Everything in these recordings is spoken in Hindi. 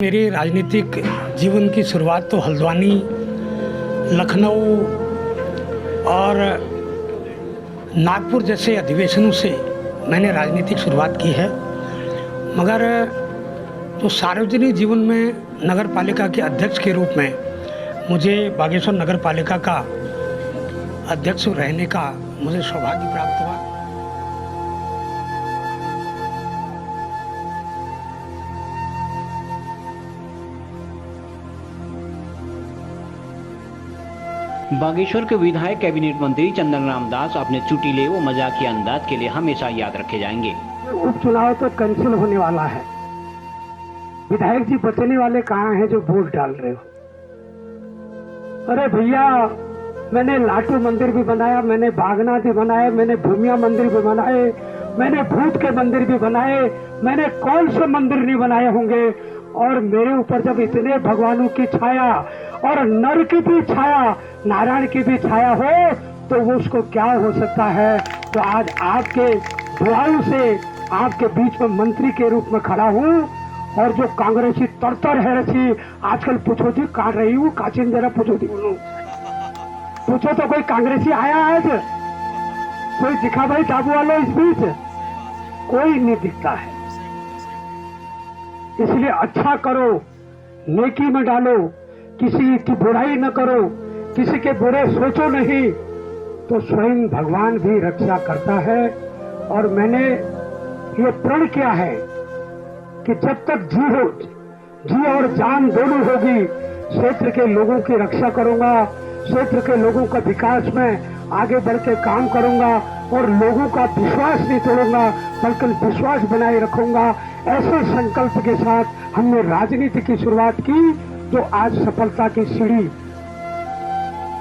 मेरी राजनीतिक जीवन की शुरुआत तो हल्द्वानी, लखनऊ और नागपुर जैसे अधिवेशनों से मैंने राजनीतिक शुरुआत की है। मगर तो सार्वजनिक जीवन में नगर पालिका के अध्यक्ष के रूप में मुझे बागेश्वर नगर पालिका का अध्यक्ष रहने का मुझे सौभाग्य प्राप्त हुआ। बागेश्वर के विधायक कैबिनेट मंत्री चंदन राम दास अपने चुटीले व मजाकिया अंदाज के लिए हमेशा याद रखे जाएंगे। उपचुनाव तो कैंसिल होने वाला है। विधायक जी बचने वाले कहाँ हैं जो वोट डाल रहे हो? अरे भैया, मैंने लाटू मंदिर भी बनाया, मैंने बागनाथ भी बनाया, मैंने भूमिया मंदिर भी बनाए, मैंने भूत के मंदिर भी बनाए, मैंने कौन से मंदिर नहीं बनाए होंगे। और मेरे ऊपर जब इतने भगवानों की छाया और नर की भी छाया, नारायण की भी छाया हो तो वो उसको क्या हो सकता है। तो आज आपके दुआओं से आपके बीच में मंत्री के रूप में खड़ा हूँ। और जो कांग्रेसी तरतर है रसी आजकल पूछो जी काट रही हूँ, काचिन जरा पूछो थी बोलो, पूछो तो कोई कांग्रेसी आया आज? कोई दिखा भाई टाबू वालों इस बीच? कोई नहीं दिखता है। इसलिए अच्छा करो, नेकी में डालो, किसी की बुराई न करो, किसी के बुरे सोचो नहीं, तो स्वयं भगवान भी रक्षा करता है। और मैंने ये प्रण किया है कि जब तक जी और जान दोनों होगी, क्षेत्र के लोगों की रक्षा करूंगा, क्षेत्र के लोगों का विकास में आगे बढ़ के काम करूंगा और लोगों का विश्वास नहीं तोड़ूंगा बल्कि विश्वास बनाए रखूंगा। ऐसे संकल्प के साथ हमने राजनीति की शुरुआत की जो आज सफलता की सीढ़ी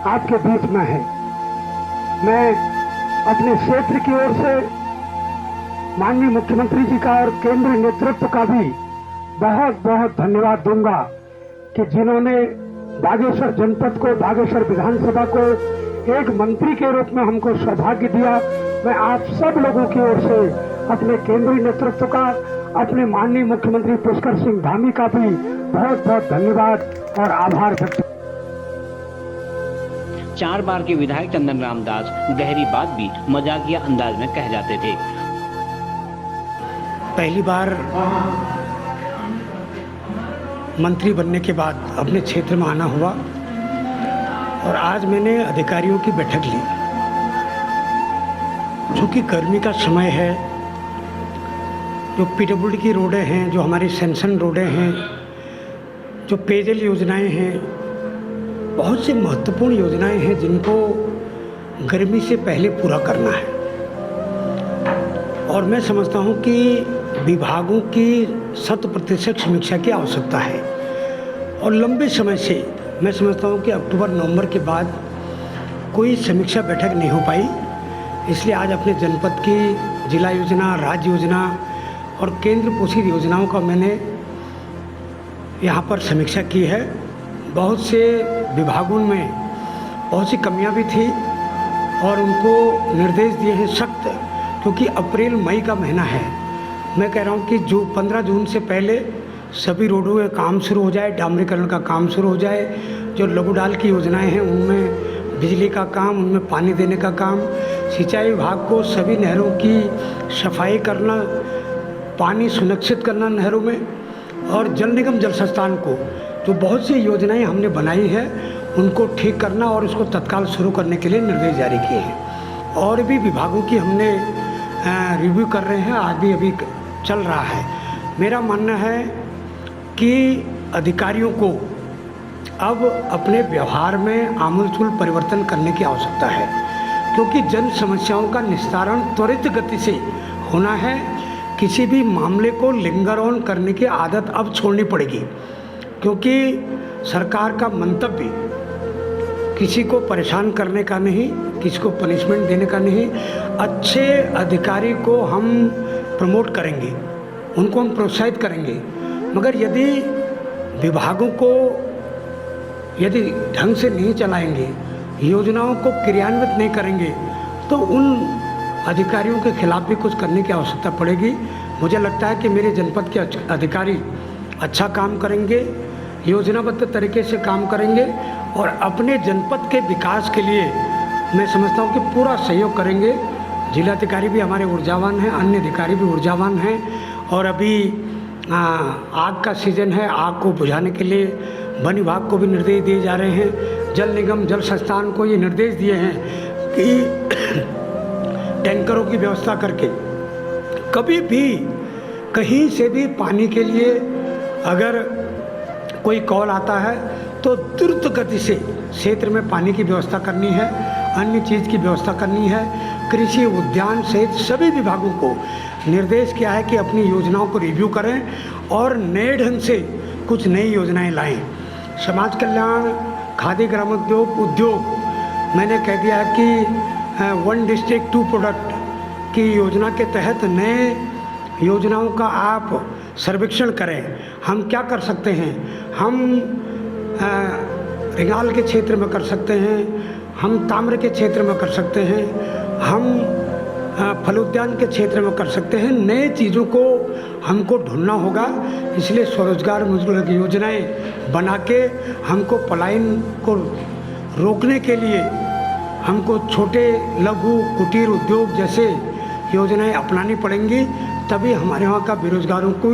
आपके बीच में है। मैं अपने क्षेत्र की ओर से माननीय मुख्यमंत्री जी का और केंद्रीय नेतृत्व का भी बहुत बहुत धन्यवाद दूंगा कि जिन्होंने बागेश्वर जनपद को, बागेश्वर विधानसभा को एक मंत्री के रूप में हमको सौभाग्य दिया। मैं आप सब लोगों की ओर से अपने केंद्रीय नेतृत्व का, अपने माननीय मुख्यमंत्री पुष्कर सिंह धामी का भी बहुत बहुत धन्यवाद और आभार व्यक्त। 4 बार के विधायक चंदन राम दास गहरी बात भी मजाकिया अंदाज में कह जाते थे। पहली बार मंत्री बनने के बाद अपने क्षेत्र में आना हुआ और आज मैंने अधिकारियों की बैठक ली। चूँकि गर्मी का समय है, जो पीडब्ल्यूडी की रोडें हैं, जो हमारी सैंक्शन रोडें हैं, जो पेयजल योजनाएं हैं, बहुत सी महत्वपूर्ण योजनाएं हैं जिनको गर्मी से पहले पूरा करना है। और मैं समझता हूं कि विभागों की 100% समीक्षा की आवश्यकता है। और लंबे समय से मैं समझता हूं कि अक्टूबर-नवंबर के बाद कोई समीक्षा बैठक नहीं हो पाई। इसलिए आज अपने जनपद की जिला योजना, राज्य योजना और केंद्र पोषित योजनाओं का मैंने यहाँ पर समीक्षा की है। बहुत से विभागों में बहुत सी कमियाँ भी थी और उनको निर्देश दिए हैं सख्त, क्योंकि अप्रैल मई का महीना है। मैं कह रहा हूँ कि जो 15 जून से पहले सभी रोडों का काम शुरू हो जाए, डामरीकरण का काम शुरू हो जाए। जो लघु डाल की योजनाएं हैं उनमें बिजली का काम, उनमें पानी देने का काम, सिंचाई विभाग को सभी नहरों की सफाई करना, पानी सुनिश्चित करना नहरों में, और जल निगम जल संस्थान को जो बहुत सी योजनाएं हमने बनाई है उनको ठीक करना और उसको तत्काल शुरू करने के लिए निर्देश जारी किए हैं। और भी विभागों की हमने रिव्यू कर रहे हैं, आज भी अभी चल रहा है। मेरा मानना है कि अधिकारियों को अब अपने व्यवहार में आमूलचूल परिवर्तन करने की आवश्यकता है, क्योंकि जन समस्याओं का निस्तारण त्वरित गति से होना है। किसी भी मामले को लिंगर ऑन करने की आदत अब छोड़नी पड़ेगी, क्योंकि सरकार का मंतव्य किसी को परेशान करने का नहीं, किसी को पनिशमेंट देने का नहीं। अच्छे अधिकारी को हम प्रमोट करेंगे, उनको हम प्रोत्साहित करेंगे, मगर यदि विभागों को यदि ढंग से नहीं चलाएंगे, योजनाओं को क्रियान्वित नहीं करेंगे, तो उन अधिकारियों के खिलाफ भी कुछ करने की आवश्यकता पड़ेगी। मुझे लगता है कि मेरे जनपद के अधिकारी अच्छा काम करेंगे, योजनाबद्ध तरीके से काम करेंगे और अपने जनपद के विकास के लिए मैं समझता हूँ कि पूरा सहयोग करेंगे। जिलाधिकारी भी हमारे ऊर्जावान हैं, अन्य अधिकारी भी ऊर्जावान हैं और अभी आग का सीज़न है, आग को बुझाने के लिए वन विभाग को भी निर्देश दिए जा रहे हैं। जल निगम, जल संस्थान को ये निर्देश दिए हैं कि टैंकरों की व्यवस्था करके कभी भी कहीं से भी पानी के लिए अगर कोई कॉल आता है तो द्रुत गति से क्षेत्र में पानी की व्यवस्था करनी है, अन्य चीज़ की व्यवस्था करनी है। कृषि, उद्यान सहित सभी विभागों को निर्देश किया है कि अपनी योजनाओं को रिव्यू करें और नए ढंग से कुछ नई योजनाएं लाएं। समाज कल्याण, खादी ग्रामोद्योग, उद्योग मैंने कह दिया है कि 1 डिस्ट्रिक्ट 2 प्रोडक्ट की योजना के तहत नए योजनाओं का आप सर्वेक्षण करें। हम क्या कर सकते हैं, हम रिंगाल के क्षेत्र में कर सकते हैं, हम ताम्र के क्षेत्र में कर सकते हैं, हम फल उद्यान के क्षेत्र में कर सकते हैं। नए चीज़ों को हमको ढूंढना होगा, इसलिए स्वरोजगार मुद्रा योजनाएं बना के हमको पलायन को रोकने के लिए हमको छोटे लघु कुटीर उद्योग जैसे योजनाएं अपनानी पड़ेंगी, तभी हमारे वहाँ का बेरोजगारों को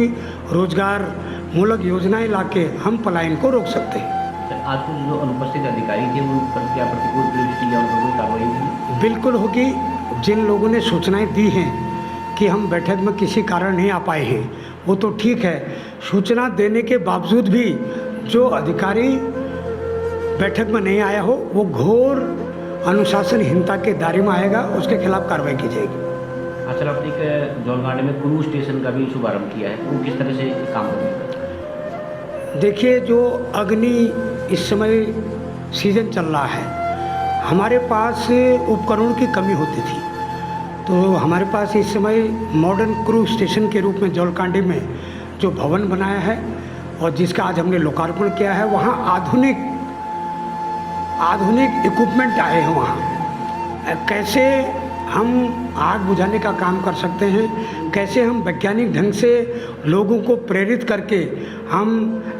रोजगार मूलक योजनाएं लाके हम पलायन को रोक सकते हैं। आज कुछ जो अनुपस्थित अधिकारी थे उन पर क्या प्रतिकूल दृष्टि या उन पर कोई कार्रवाई हुई? बिल्कुल होगी। जिन लोगों ने सूचनाएं दी हैं कि हम बैठक में किसी कारण नहीं आ पाए हैं, वो तो ठीक है। सूचना देने के बावजूद भी जो अधिकारी बैठक में नहीं आया हो वो घोर अनुशासनहीनता के दायरे में आएगा, उसके खिलाफ कार्रवाई की जाएगी। अच्छा, आपने एक जौलगाड़ी में क्रूज स्टेशन का भी शुभारंभ किया है, वो किस तरह से काम करेगा? देखिए, जो अग्नि इस समय सीजन चल रहा है, हमारे पास उपकरणों की कमी होती थी, तो हमारे पास इस समय मॉडर्न क्रूज स्टेशन के रूप में जौलकांडी में जो भवन बनाया है और जिसका आज हमने लोकार्पण किया है, वहाँ आधुनिक इक्विपमेंट आए हैं। वहाँ कैसे हम आग बुझाने का काम कर सकते हैं, कैसे हम वैज्ञानिक ढंग से लोगों को प्रेरित करके हम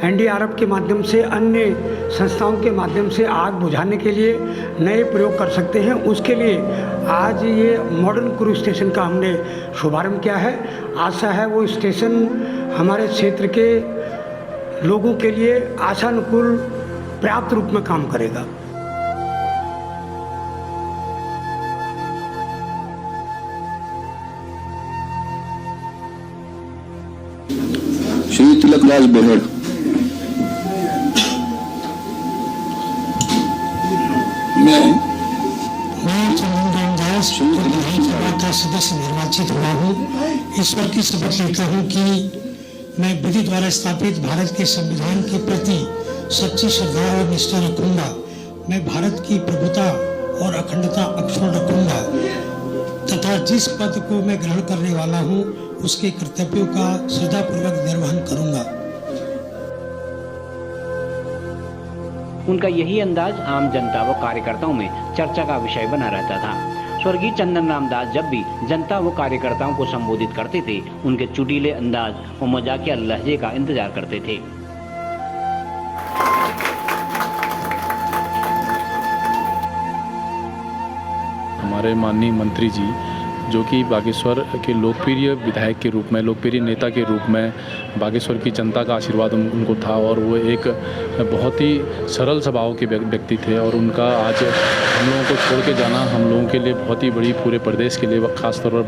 एनडीआरएफ के माध्यम से, अन्य संस्थाओं के माध्यम से आग बुझाने के लिए नए प्रयोग कर सकते हैं, उसके लिए आज ये मॉडर्न क्रूज स्टेशन का हमने शुभारंभ किया है। आशा है वो स्टेशन हमारे क्षेत्र के लोगों के लिए आशानुकूल पर्याप्त रूप में काम करेगा। श्री तिलकराज बेहड़। मैं चंदन दास विधानसभा का सदस्य निर्वाचित हुआ हूँ। ईश्वर की शपथ लेता हूँ कि मैं विधि द्वारा स्थापित भारत के संविधान के प्रति सच्ची श्रद्धा और निष्ठा रखूंगा। मैं भारत की प्रभुता और अखंडता अक्षुण्ण रखूंगा तथा जिस पद को मैं ग्रहण करने वाला हूँ उसके कर्तव्यों का श्रद्धापूर्वक निर्वहन करूंगा। उनका यही अंदाज आम जनता व कार्यकर्ताओं में चर्चा का विषय बना रहता था। स्वर्गीय चंदन राम दास जब भी जनता व कार्यकर्ताओं को संबोधित करते थे, उनके चुटीले अंदाज व मजाकिया लहजे का इंतजार करते थे। हमारे माननीय मंत्री जी जो कि बागेश्वर के लोकप्रिय विधायक के रूप में, लोकप्रिय नेता के रूप में बागेश्वर की जनता का आशीर्वाद उनको था और वो एक बहुत ही सरल स्वभाव के व्यक्ति थे और उनका आज हम लोगों को छोड़ के जाना हम लोगों के लिए बहुत ही बड़ी, पूरे प्रदेश के लिए, खासतौर पर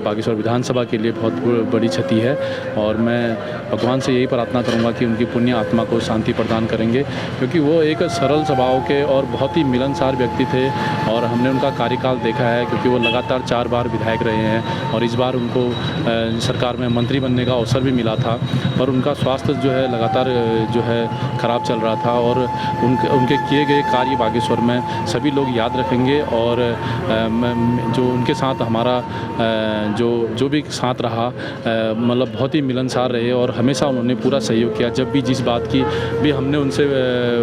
बागेश्वर विधानसभा के लिए बहुत बड़ी क्षति है। और मैं भगवान से यही प्रार्थना करूंगा कि उनकी पुण्य आत्मा को शांति प्रदान करेंगे, क्योंकि वो एक सरल स्वभाव के और बहुत ही मिलनसार व्यक्ति थे और हमने उनका कार्यकाल देखा है, क्योंकि वो लगातार 4 बार विधायक रहे हैं और इस बार उनको सरकार में मंत्री बनने का अवसर भी मिला था। पर उनका स्वास्थ्य जो है लगातार जो है ख़राब चल रहा था और उनके किए गए कार्य बागेश्वर में सभी लोग याद रखेंगे और जो उनके साथ हमारा जो भी साथ रहा, मतलब बहुत ही मिलनसार रहे और हमेशा उन्होंने पूरा सहयोग किया। जब भी जिस बात की भी हमने उनसे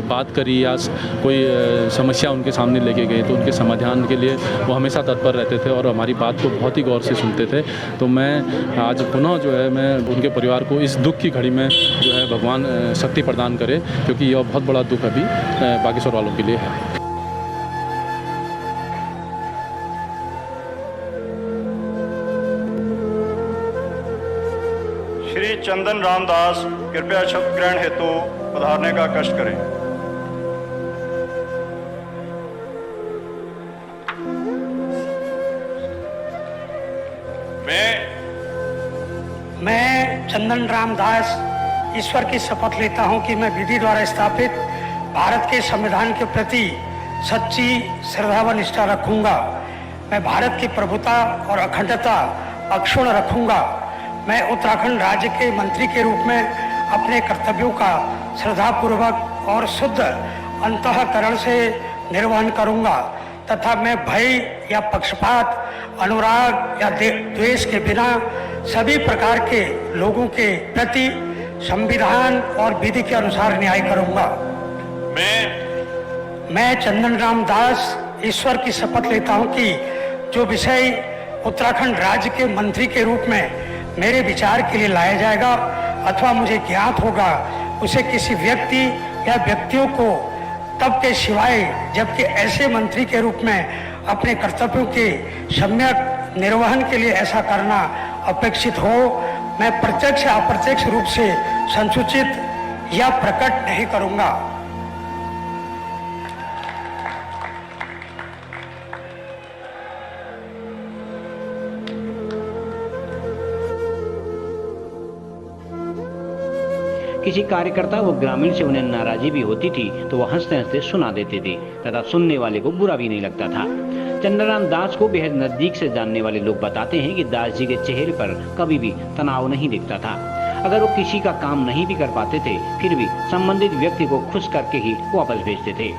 बात करी या कोई समस्या उनके सामने लेके गए तो उनके समाधान के लिए वो हमेशा तत्पर रहते थे और और हमारी बात को बहुत ही गौर से सुनते थे। तो मैं आज पुनः जो है मैं उनके परिवार को इस दुख की घड़ी में जो है भगवान शक्ति प्रदान करे, क्योंकि यह बहुत बड़ा दुख अभी बागेश्वर वालों के लिए है। श्री चंदन रामदास कृपया शब्द ग्रहण हेतु पधारने का कष्ट करें। मैं चंदन रामदास ईश्वर की शपथ लेता हूं कि मैं विधि द्वारा स्थापित भारत के संविधान के प्रति सच्ची श्रद्धा व निष्ठा रखूंगा। मैं भारत की प्रभुता और अखंडता अक्षुण्ण रखूंगा। मैं उत्तराखंड राज्य के मंत्री के रूप में अपने कर्तव्यों का श्रद्धापूर्वक और शुद्ध अंतःकरण से निर्वहन करूंगा तथा मैं भय या पक्षपात, अनुराग या द्वेष के बिना सभी प्रकार के लोगों के प्रति संविधान और विधि के अनुसार न्याय करूंगा। मैं चंदन रामदास ईश्वर की शपथ लेता हूं कि जो विषय उत्तराखंड राज्य के मंत्री के रूप में मेरे विचार के लिए लाया जाएगा अथवा मुझे ज्ञात होगा, उसे किसी व्यक्ति या व्यक्तियों को तब के सिवाय जबकि ऐसे मंत्री के रूप में अपने कर्तव्यों के सम्यक निर्वहन के लिए ऐसा करना अपेक्षित हो, मैं प्रत्यक्ष या अप्रत्यक्ष रूप से संसूचित या प्रकट नहीं करूंगा। किसी कार्यकर्ता व ग्रामीण से उन्हें नाराजी भी होती थी तो वह हंसते हंसते सुना देते थे तथा सुनने वाले को बुरा भी नहीं लगता था। चंद्रराम दास को बेहद नजदीक से जानने वाले लोग बताते हैं कि दास जी के चेहरे पर कभी भी तनाव नहीं दिखता था। अगर वो किसी का काम नहीं भी कर पाते थे फिर भी संबंधित व्यक्ति को खुश करके ही वापस भेजते थे।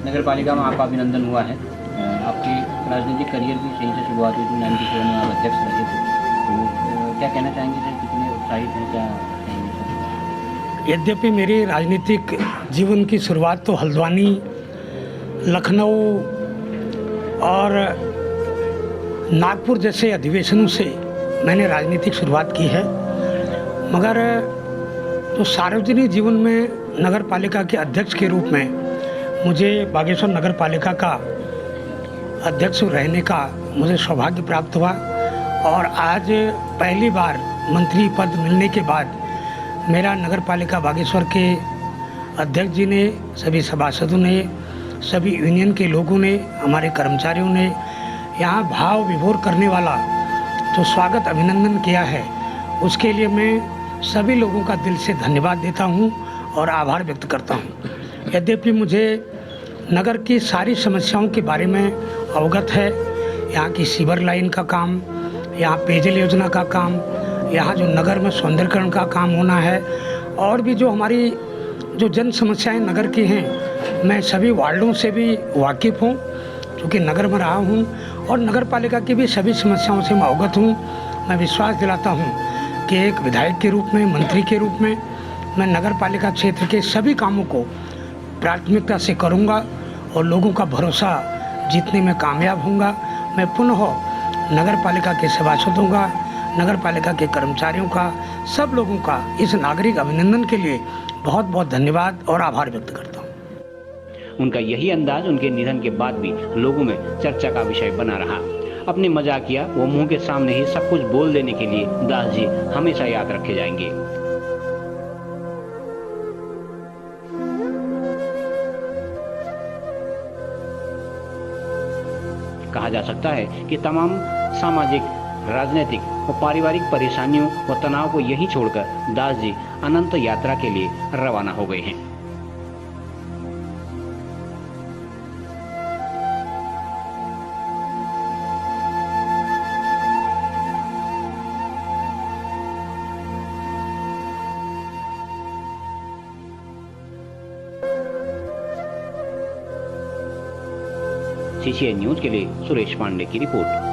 नगर पालिका में आपका अभिनंदन हुआ है। आपकी राजनीतिक करियर की सही से शुरुआत हुई थी, 97 में आप अध्यक्ष रहे थे। तो क्या कहना चाहेंगे सर, कितने उत्साहित हैं, क्या कहेंगे सर? यद्यपि मेरी राजनीतिक जीवन की शुरुआत तो हल्द्वानी, लखनऊ और नागपुर जैसे अधिवेशनों से मैंने राजनीतिक शुरुआत की है, मगर तो सार्वजनिक जीवन में नगर पालिका के अध्यक्ष के रूप में मुझे बागेश्वर नगर पालिका का अध्यक्ष रहने का मुझे सौभाग्य प्राप्त हुआ और आज पहली बार मंत्री पद मिलने के बाद मेरा नगर पालिका बागेश्वर के अध्यक्ष जी ने, सभी सभासदों ने, सभी यूनियन के लोगों ने, हमारे कर्मचारियों ने यहाँ भाव विभोर करने वाला जो स्वागत अभिनंदन किया है, उसके लिए मैं सभी लोगों का दिल से धन्यवाद देता हूँ और आभार व्यक्त करता हूँ। यद्यपि मुझे नगर की सारी समस्याओं के बारे में अवगत है, यहाँ की सीवर लाइन का काम, यहाँ पेयजल योजना का काम, यहाँ जो नगर में सौंदर्यीकरण का काम होना है और भी जो हमारी जो जन समस्याएं नगर की हैं, मैं सभी वार्डों से भी वाकिफ़ हूँ क्योंकि नगर में रहा हूँ और नगर पालिका की भी सभी समस्याओं से मैं अवगत हूँ। मैं विश्वास दिलाता हूँ कि एक विधायक के रूप में, मंत्री के रूप में मैं नगर पालिका क्षेत्र के सभी कामों को प्राथमिकता से करूँगा और लोगों का भरोसा जीतने में कामयाब होऊंगा। मैं पुनः नगर पालिका के सभासदों का, नगर पालिका के कर्मचारियों का, सब लोगों का इस नागरिक अभिनंदन के लिए बहुत बहुत धन्यवाद और आभार व्यक्त करता हूँ। उनका यही अंदाज उनके निधन के बाद भी लोगों में चर्चा का विषय बना रहा। अपने मजाकिया व मुंह के सामने ही सब कुछ बोल देने के लिए दास जी हमेशा याद रखे जाएंगे। कहा जा सकता है कि तमाम सामाजिक, राजनीतिक और पारिवारिक परेशानियों व तनाव को यहीं छोड़कर दास जी अनंत यात्रा के लिए रवाना हो गए हैं। CCN न्यूज के लिए सुरेश पांडे की रिपोर्ट।